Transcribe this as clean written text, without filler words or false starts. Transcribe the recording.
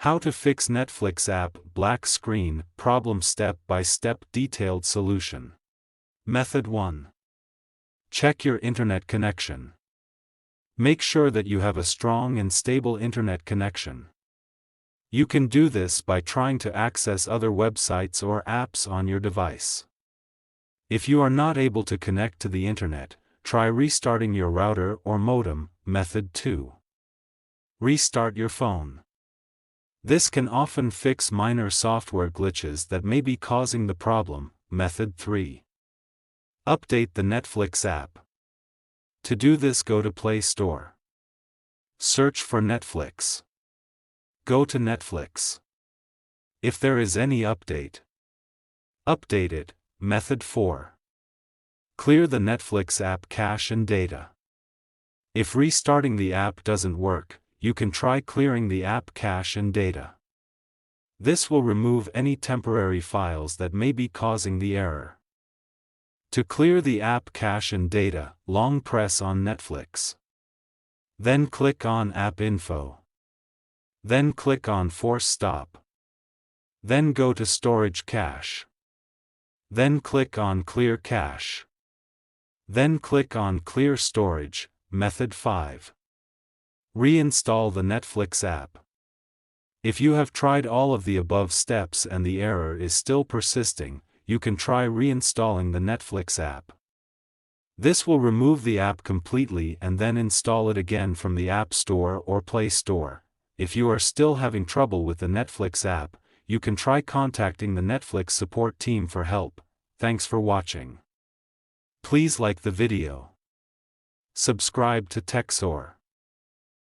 How to fix Netflix app black screen problem step-by-step detailed solution. Method 1. Check your internet connection. Make sure that you have a strong and stable internet connection. You can do this by trying to access other websites or apps on your device. If you are not able to connect to the internet, try restarting your router or modem. Method 2. Restart your phone. This can often fix minor software glitches that may be causing the problem. Method 3. Update the Netflix app. To do this, go to Play Store. Search for Netflix. Go to Netflix. If there is any update, update it. Method 4. Clear the Netflix app cache and data. If restarting the app doesn't work, you can try clearing the app cache and data. This will remove any temporary files that may be causing the error. To clear the app cache and data, long press on Netflix. Then click on App Info. Then click on Force Stop. Then go to Storage Cache. Then click on Clear Cache. Then click on Clear Storage. Method 5. Reinstall the Netflix app. If you have tried all of the above steps and the error is still persisting, you can try reinstalling the Netflix app. This will remove the app completely and then install it again from the App Store or Play Store. If you are still having trouble with the Netflix app, you can try contacting the Netflix support team for help. Thanks for watching. Please like the video. Subscribe to TechSoar.